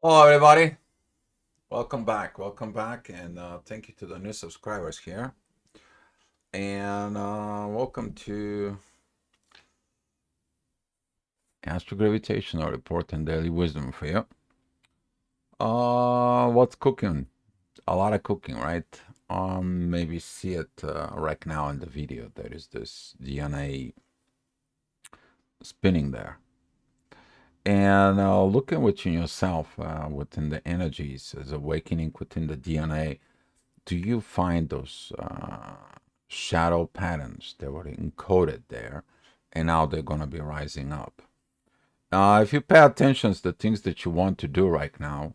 Hello, everybody. Welcome back. Welcome back, and thank you to the new subscribers here. And welcome to Astrogravitational Report and Daily Wisdom for you. What's cooking? A lot of cooking, right? Maybe see it right now in the video. There is this DNA spinning there, and looking within yourself, within the energies, as awakening within the DNA. Do you find those shadow patterns that were encoded there and now they're going to be rising up? If you pay attention to the things that you want to do right now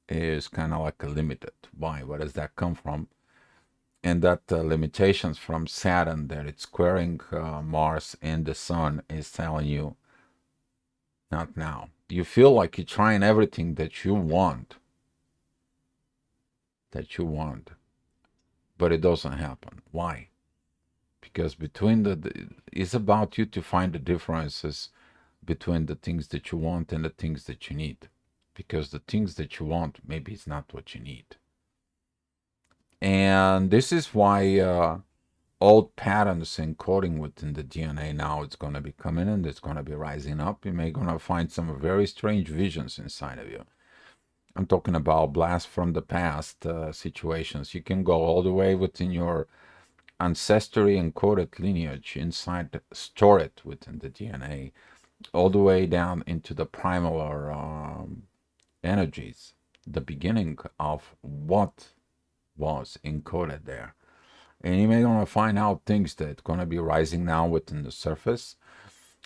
is kind of like a limited. Why? Where does that come from? And that limitations from Saturn that it's squaring Mars and the Sun is telling you not now. You feel like you're trying everything that you want, but it doesn't happen. Why? Because between it's about you to find the differences between the things that you want and the things that you need, because the things that you want maybe it's not what you need. And this is why old patterns encoding within the DNA now it's going to be coming in, it's going to be rising up. You may going to find some very strange visions inside of you. I'm talking about blast from the past situations. You can go all the way within your ancestry encoded lineage inside, store it within the DNA, all the way down into the primal or energies, the beginning of what was encoded there. And you may gonna find out things that gonna be rising now within the surface,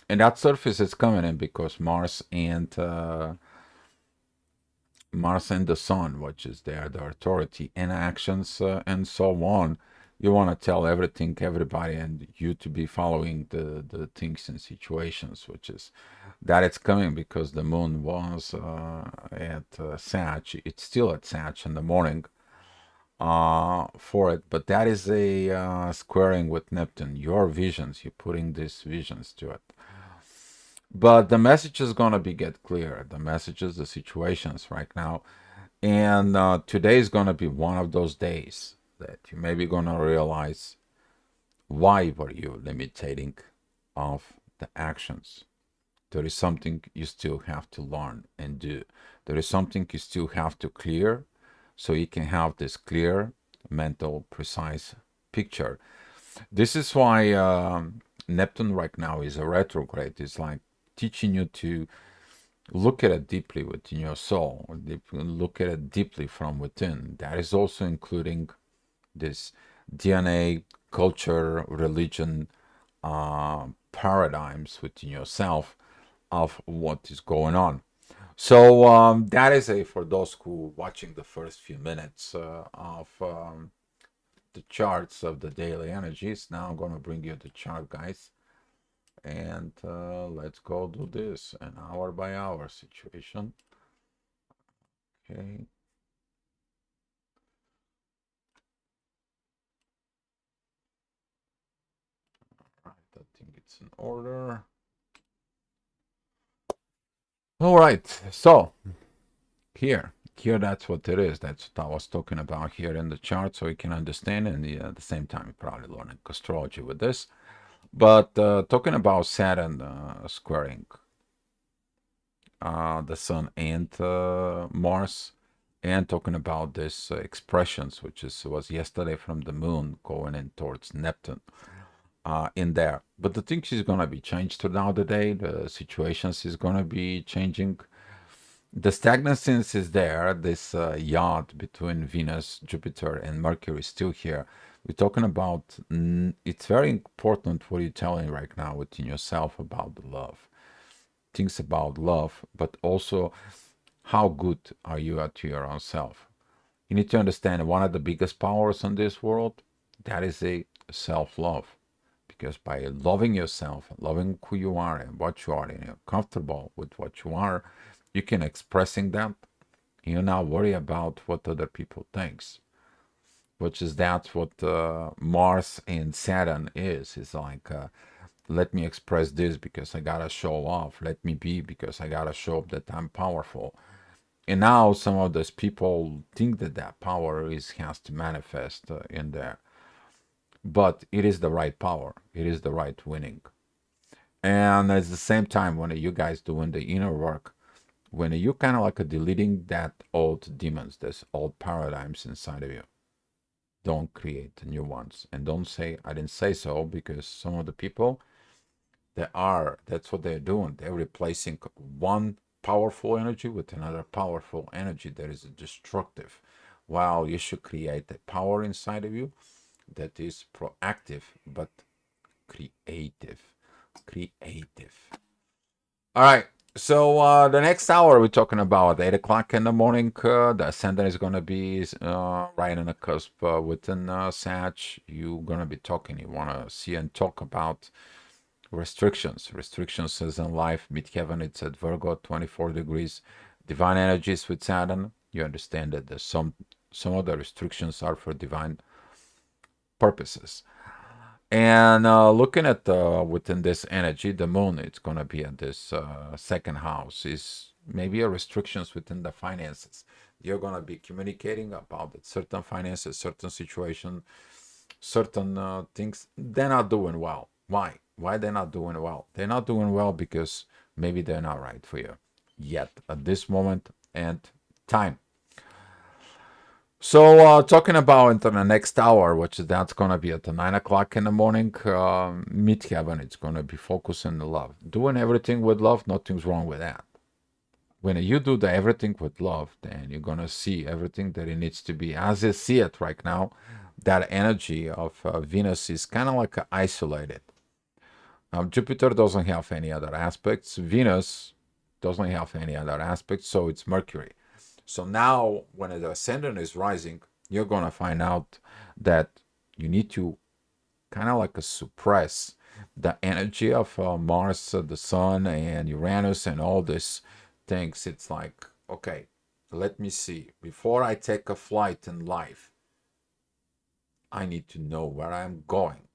and that surface is coming in because Mars and the Sun, which is there, the authority and actions and so on. You want to tell everything, everybody, and you to be following the things and situations, which is that it's coming because the moon was at Sag. It's still at Sag in the morning for it, but that is a squaring with Neptune. Your visions, you're putting these visions to it. But the message is gonna be get clear. The messages, the situations right now, and today is gonna be one of those days that you maybe gonna realize why were you limiting of the actions. There is something you still have to learn and do. There is something you still have to clear, so you can have this clear, mental, precise picture. This is why Neptune right now is a retrograde. It's like teaching you to look at it deeply within your soul, look at it deeply from within. That is also including this DNA, culture, religion, paradigms within yourself of what is going on. So that is a for those who watching the first few minutes of the charts of the daily energies. Now I'm gonna bring you the chart, guys, and let's go do this an hour by hour situation. Okay. Right, I think it's in order. All right, so here that's what it is. That's what I was talking about here in the chart, so you can understand. And at the same time, you're probably learning astrology with this. But talking about Saturn squaring the Sun and Mars, and talking about this expressions, which was yesterday from the Moon going in towards Neptune. In there. But the things is gonna be changed throughout the day. The situations is gonna be changing. The stagnancy is there. This yacht between Venus, Jupiter, and Mercury is still here. We're talking about. It's very important what you're telling right now within yourself about the love. Things about love, but also how good are you at your own self. You need to understand one of the biggest powers in this world. That is a self-love, because by loving yourself, loving who you are and what you are, and you're comfortable with what you are, you can expressing that. You not worry about what other people thinks, which is that's what Mars and Saturn is. It's like let me express this because I gotta show off. Let me be because I gotta show up that I'm powerful. And now some of those people think that that power is has to manifest in there, but it is the right power. It is the right winning. And at the same time, when you guys doing the inner work, when you kind of like deleting that old demons, this old paradigms inside of you, don't create new ones. And don't say I didn't say so, because some of the people that's what they're doing. They're replacing one powerful energy with another powerful energy that is destructive. While you should create a power inside of you that is proactive but creative. Creative. All right. So the next hour we're talking about 8 o'clock in the morning. The ascendant is gonna be right on the cusp within Sag. You're gonna be talking. You wanna see and talk about restrictions. Restrictions is in life. Midheaven, it's at Virgo, 24 degrees. Divine energies with Saturn. You understand that there's some of the restrictions are for divine purposes. And looking at within this energy, the moon, it's going to be at this second house, is maybe a restrictions within the finances. You're going to be communicating about it, certain finances, certain situation, certain things. They're not doing well. Why? Why they're not doing well? They're not doing well because maybe they're not right for you yet at this moment and time. So, talking about into the next hour, which is that's gonna be at the 9 o'clock in the morning, midheaven, it's gonna be focusing the love, doing everything with love. Nothing's wrong with that. When you do the everything with love, then you're gonna see everything that it needs to be as you see it right now. That energy of Venus is kind of like isolated. Jupiter doesn't have any other aspects. Venus doesn't have any other aspects, so it's Mercury. So now, when the ascendant is rising, you're gonna find out that you need to kind of like suppress the energy of Mars, the Sun, and Uranus, and all these things. It's like, okay, let me see. Before I take a flight in life, I need to know where I'm going.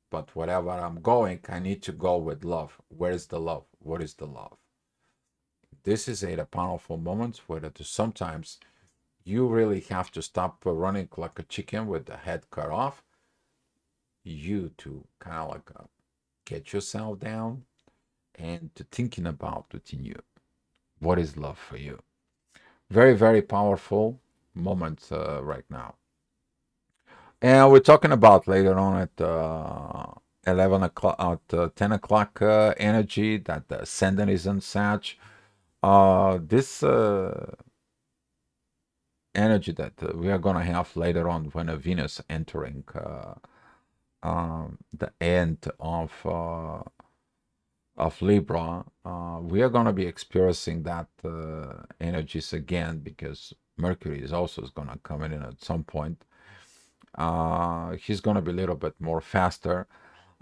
But wherever I'm going, I need to go with love. Where is the love? What is the love? This is a powerful moment where sometimes you really have to stop running like a chicken with the head cut off. You to kind of like get yourself down and to thinking about within you what is love for you. Very, very powerful moment right now. And we're talking about later on at 11 o'clock, at 10 o'clock energy that the ascendant is in Sag. This energy that we are going to have later on when a Venus entering the end of Libra, we are going to be experiencing that energies again, because Mercury is also going to come in at some point. He's going to be a little bit more faster,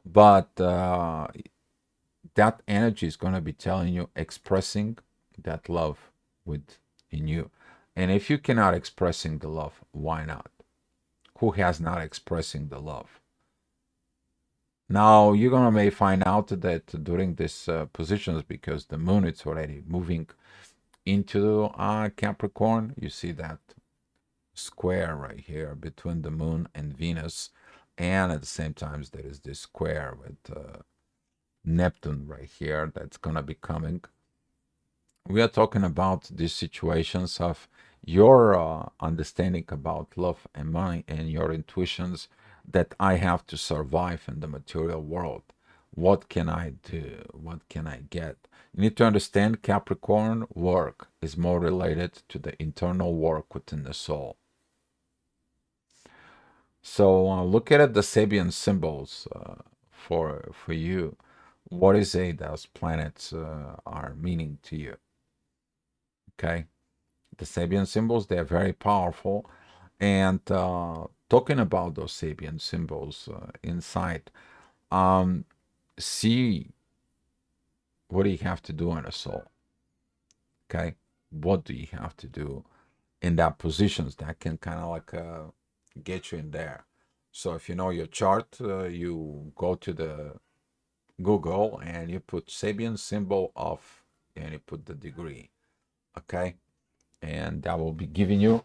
but that energy is going to be telling you, expressing that love within you. And if you cannot expressing the love, why not? Who has not expressing the love? Now you're gonna may find out that during these positions, because the moon is already moving into Capricorn, you see that square right here between the moon and Venus, and at the same time there is this square with Neptune right here that's gonna be coming. We are talking about these situations of your understanding about love and money and your intuitions, that I have to survive in the material world. What can I do? What can I get? You need to understand Capricorn work is more related to the internal work within the soul. So look at it, the Sabian symbols for you. What is it those planets are meaning to you? Okay. The Sabian symbols, they're very powerful. And talking about those Sabian symbols inside, um, see what do you have to do in a soul? Okay, what do you have to do in that positions that can kind of like get you in there? So if you know your chart, you go to the Google and you put Sabian symbol of, and you put the degree. Okay, and that will be giving you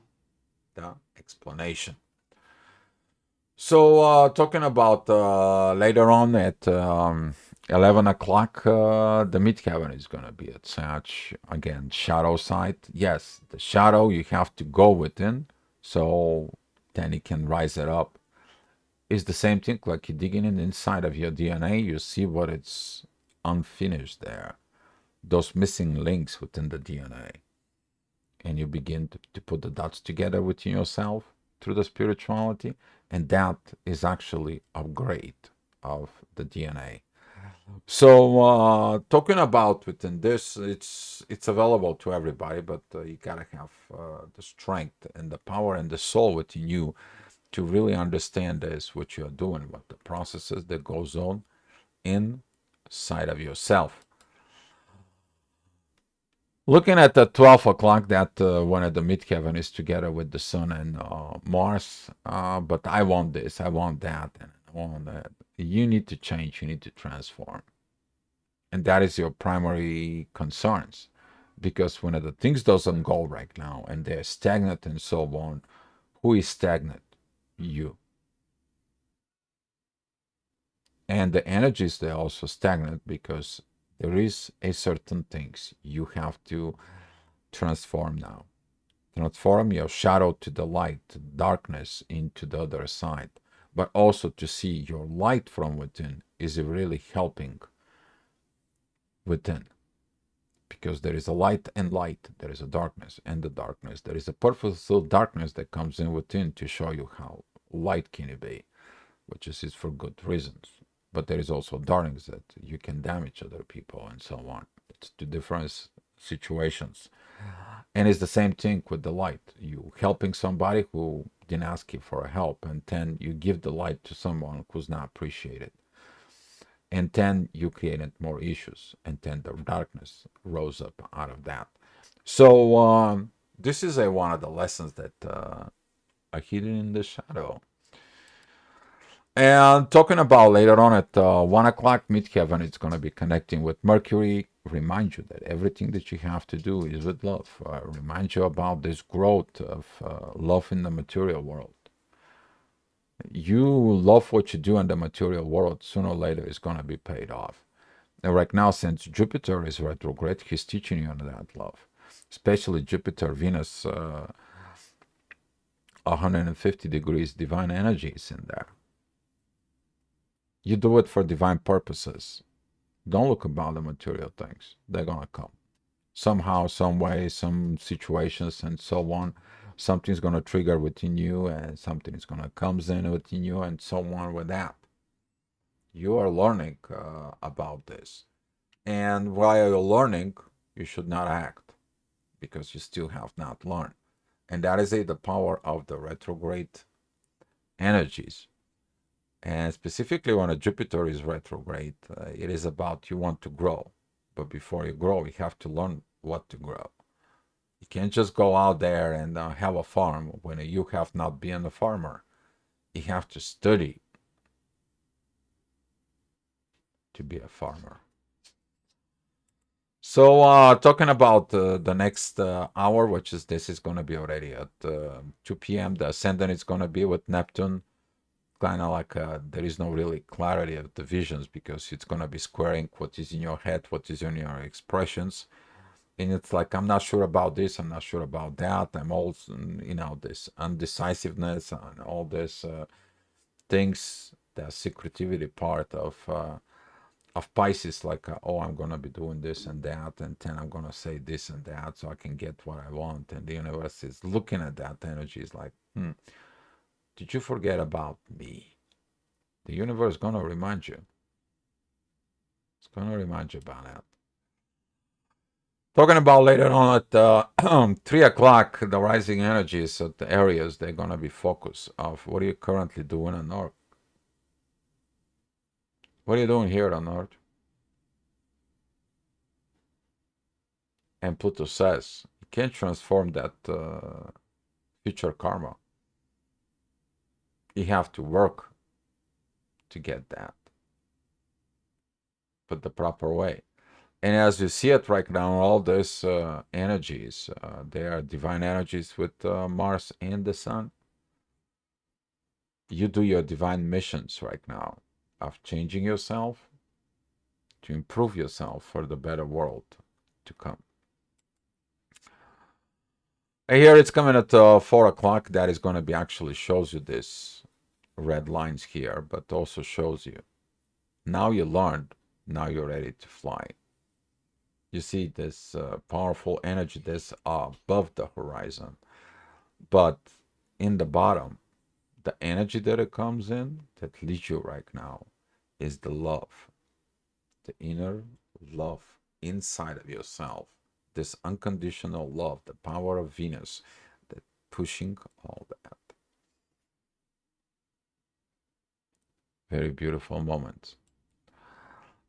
the explanation. So, talking about later on at 11 o'clock, the midheaven is going to be at such, again, shadow side. Yes, the shadow, you have to go within, so then it can rise it up. It's the same thing, like you're digging in inside of your DNA, you see what it's unfinished there, those missing links within the DNA. And you begin to put the dots together within yourself through the spirituality, and that is actually upgrade of the DNA. So talking about within this, it's available to everybody, but you gotta have the strength and the power and the soul within you to really understand this, what you're doing, what the processes that goes on inside of yourself. Looking at the 12 o'clock, that one of the midheaven is together with the sun and Mars. But I want this, I want that, and I want that. You need to change, you need to transform. And that is your primary concerns. Because when the things doesn't go right now and they're stagnant and so on, who is stagnant? You. And the energies, they're also stagnant because there is a certain things you have to transform now. Transform your shadow to the light, darkness into the other side, but also to see your light from within is really helping within. Because there is a light and light, there is a darkness and the darkness. There is a purposeful darkness that comes in within to show you how light can be, which is for good reasons. But there is also darkness that you can damage other people and so on. It's two different situations. And it's the same thing with the light. You helping somebody who didn't ask you for help, and then you give the light to someone who's not appreciated. And then you created more issues, and then the darkness rose up out of that. So this is one of the lessons that are hidden in the shadow. And talking about later on at 1 o'clock, midheaven, it's going to be connecting with Mercury. Remind you that everything that you have to do is with love. Remind you about this growth of love in the material world. You love what you do in the material world, sooner or later it's going to be paid off. And right now, since Jupiter is retrograde, he's teaching you on that love. Especially Jupiter, Venus, 150 degrees divine energies in there. You do it for divine purposes. Don't look about the material things. They're gonna come. Somehow, some way, some situations and so on. Something's gonna trigger within you and something is gonna comes in within you and so on with that. You are learning about this. And while you're learning, you should not act because you still have not learned. And that is the power of the retrograde energies. And specifically when a Jupiter is retrograde, it is about you want to grow. But before you grow, you have to learn what to grow. You can't just go out there and have a farm when you have not been a farmer. You have to study to be a farmer. So talking about the next hour, which is this is going to be already at 2 p.m. The ascendant is going to be with Neptune. Kind of like there is no really clarity of the visions because it's going to be squaring what is in your head, what is in your expressions. And it's like, I'm not sure about this, I'm not sure about that. I'm also, this undecisiveness and all this things, the secretivity part of Pisces, like, oh, I'm going to be doing this and that, and then I'm going to say this and that so I can get what I want. And the universe is looking at that energy, is like, did you forget about me? The universe is going to remind you. It's going to remind you about that. Talking about later on at 3 o'clock, the rising energies at the areas they're going to be focused of what are you currently doing on Earth? What are you doing here on Earth? And Pluto says, you can't transform that future karma. You have to work to get that, but the proper way. And as you see it right now, all these energies, they are divine energies with Mars and the Sun. You do your divine missions right now of changing yourself to improve yourself for the better world to come. And here it's coming at 4 o'clock. That is going to be actually shows you this red lines here, but also shows you now you learned, now you're ready to fly. You see this powerful energy that's above the horizon, but in the bottom, the energy that it comes in that leads you right now is the love, the inner love inside of yourself, this unconditional love, the power of Venus that pushing all that. Very beautiful moment.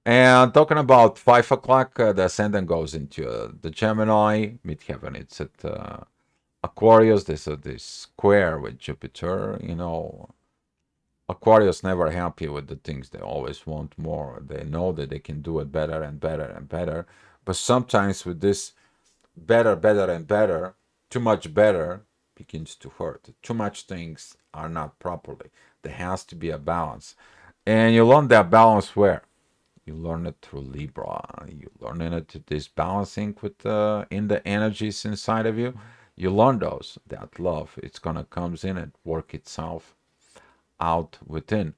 And talking about 5 o'clock, the ascendant goes into the Gemini midheaven. It's at Aquarius. There's this square with Jupiter. You know, Aquarius never happy with the things. They always want more. They know that they can do it better and better and better. But sometimes with this better, better and better, too much better begins to hurt. Too much things are not properly. There has to be a balance. And you learn that balance where? You learn it through Libra. You learn it this balancing with in the energies inside of you. You learn those. That love, it's gonna comes in and work itself out within.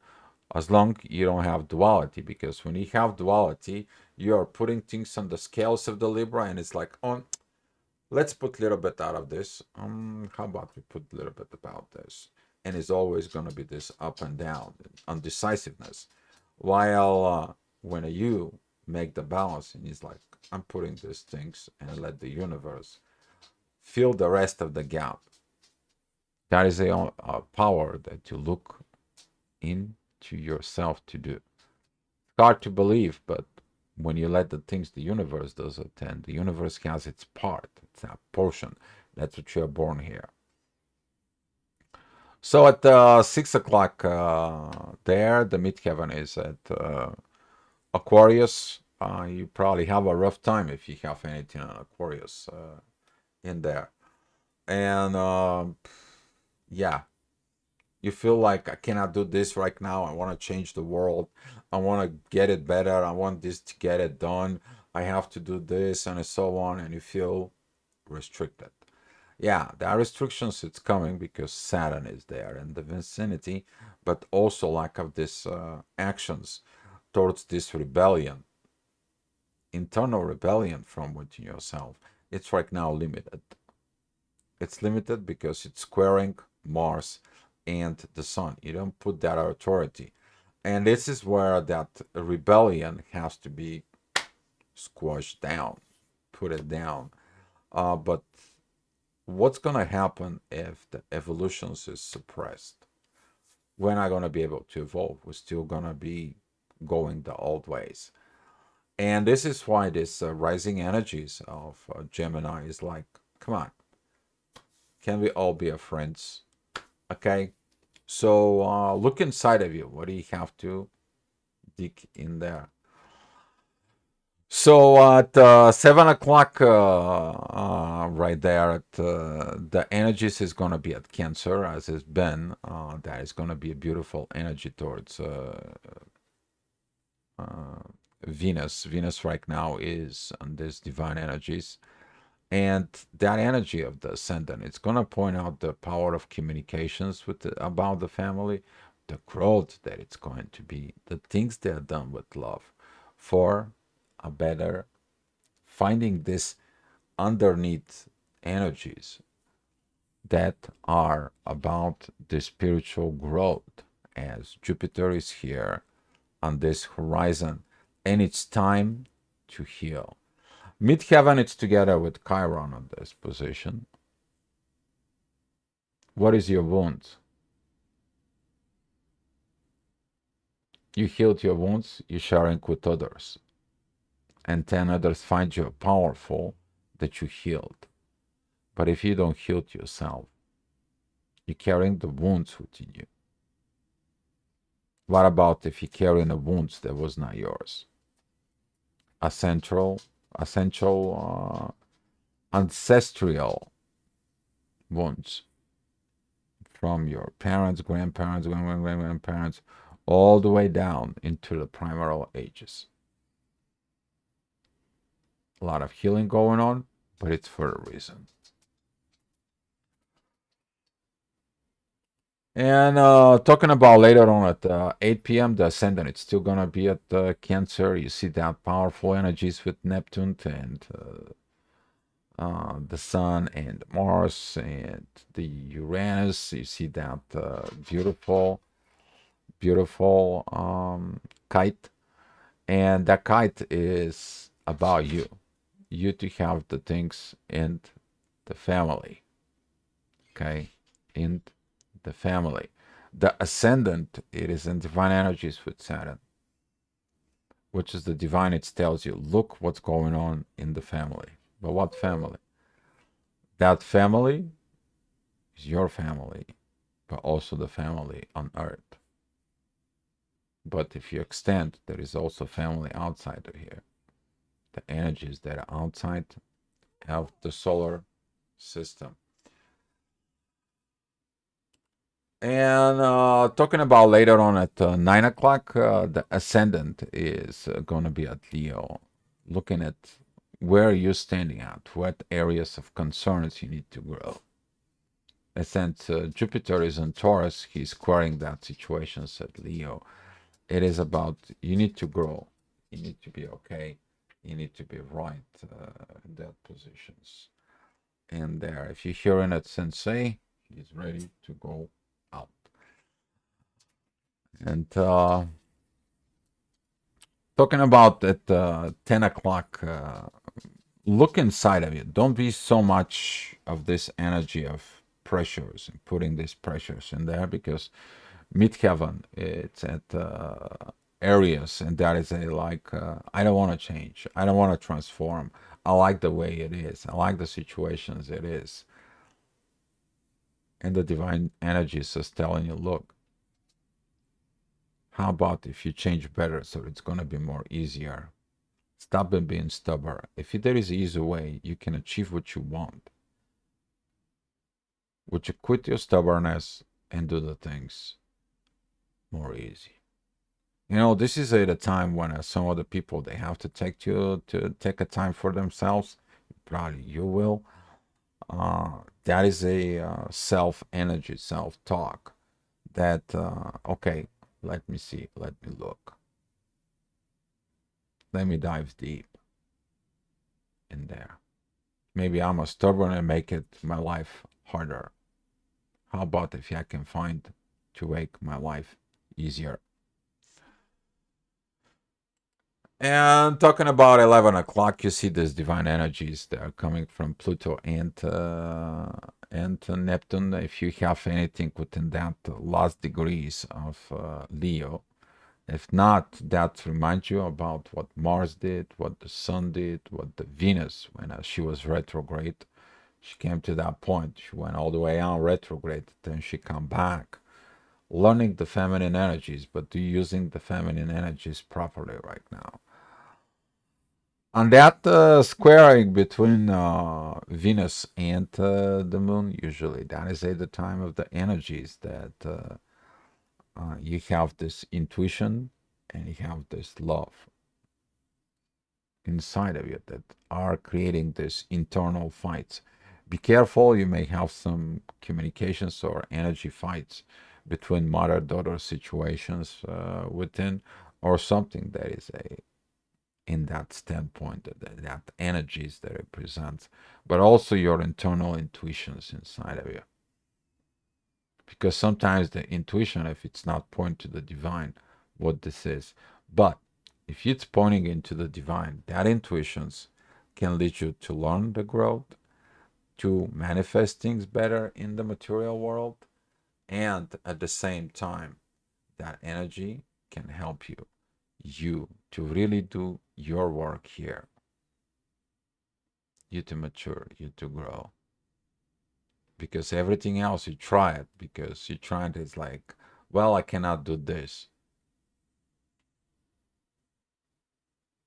As long you don't have duality, because when you have duality, you are putting things on the scales of the Libra, and it's like, oh, let's put a little bit out of this. How about we put a little bit about this? And it's always going to be this up and down, undecisiveness. While when you make the balance, and it's like, I'm putting these things and let the universe fill the rest of the gap. That is a power that you look into yourself to do. It's hard to believe, but when you let the things the universe does it, and the universe has its part, it's a portion. That's what you're born here. So at 6 o'clock there, the midheaven is at Aquarius. You probably have a rough time if you have anything on Aquarius in there. And yeah, you feel like I cannot do this right now. I want to change the world. I want to get it better. I want this to get it done. I have to do this and so on. And you feel restricted. Yeah, there are restrictions. It's coming because Saturn is there in the vicinity, but also lack of this actions towards this rebellion, internal rebellion from within yourself. It's right now limited. It's limited because it's squaring Mars and the Sun. You don't put that authority. And this is where that rebellion has to be squashed down, put it down. But what's going to happen if the evolutions is suppressed? We're not going to be able to evolve. We're still going to be going the old ways. And this is why this rising energies of Gemini is like, come on, can we all be friends? Okay, so look inside of you. What do you have to dig in there? So at 7 o'clock, right there, the energies is going to be at Cancer, as it's been. That is going to be a beautiful energy towards uh, Venus. Venus right now is on this divine energies. And that energy of the ascendant, it's going to point out the power of communications with about the family, the growth that it's going to be, the things that are done with love for a better finding this underneath energies that are about the spiritual growth as Jupiter is here on this horizon and it's time to heal. Midheaven, it's together with Chiron on this position. What is your wound? You healed your wounds, you sharing with others. And 10 others find you powerful that you healed. But if you don't heal yourself, you're carrying the wounds within you. What about if you're carrying a wound that was not yours? A central essential ancestral wounds from your parents, grandparents, grandparents, all the way down into the primal ages. A lot of healing going on, but it's for a reason. And talking about later on at 8 p.m., the ascendant, it's still going to be at Cancer. You see that powerful energies with Neptune and the Sun and Mars and the Uranus. You see that beautiful, beautiful kite. And that kite is about you. You to have the things in the family. Okay? In the family. The ascendant, it is in divine energies with Saturn, which is the divine. It tells you, look what's going on in the family. But what family? That family is your family, but also the family on earth. But if you extend, there is also family outside of here. The energies that are outside of the solar system. And talking about later on at 9 o'clock, the ascendant is going to be at Leo, looking at where you're standing at, what areas of concerns you need to grow. And since Jupiter is in Taurus, he's squaring that situation at Leo. It is about you need to grow, you need to be okay, you need to be right in that positions. And there, if you're hearing it, Sensei, he's ready to go out. And talking about at 10 o'clock, look inside of you. Don't be so much of this energy of pressures and putting these pressures in there because midheaven, it's at areas, and that is a like, I don't want to change. I don't want to transform. I like the way it is. I like the situations it is. And the divine energy is just telling you, look, how about if you change better so it's going to be more easier? Stop being stubborn. If there is an easy way, you can achieve what you want. Would you quit your stubbornness and do the things more easy? You know, this is at a time when some other people they have to take a time for themselves. Probably you will. That is a self energy, self talk. That okay, let me see, let me look, let me dive deep in there. Maybe I'm a stubborn and make it my life harder. How about if I can find to make my life easier? And talking about 11 o'clock, you see these divine energies that are coming from Pluto and Neptune. If you have anything within that last degrees of Leo, if not, that reminds you about what Mars did, what the Sun did, what the Venus, when she was retrograde, she came to that point. She went all the way out retrograde, then she come back, learning the feminine energies, but using the feminine energies properly right now. And that squaring between Venus and the Moon, usually that is at the time of the energies that you have this intuition and you have this love inside of you that are creating this internal fights. Be careful, you may have some communications or energy fights between mother-daughter situations within, or something that is a in that standpoint, that energies that it presents, but also your internal intuitions inside of you. Because sometimes the intuition, if it's not pointing to the divine, what this is, but if it's pointing into the divine, that intuitions can lead you to learn the growth, to manifest things better in the material world, and at the same time, that energy can help you to really do your work here, you to mature, you to grow. Because everything else you try it because you try it is like, well, I cannot do this.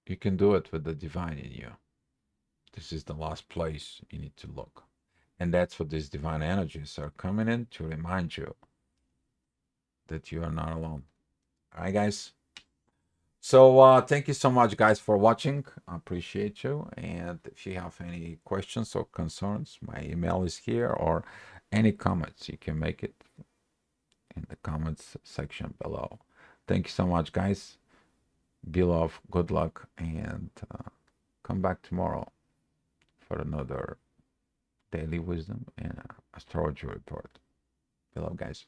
You can do it with the divine in you. This is the last place you need to look. And that's what these divine energies are coming in to remind you that you are not alone. All right, guys. So thank you so much, guys, for watching. I appreciate you. And if you have any questions or concerns, my email is here, or any comments, you can make it in the comments section below. Thank you so much, guys. Be love, good luck, and come back tomorrow for another daily wisdom and astrology report. Be love, guys.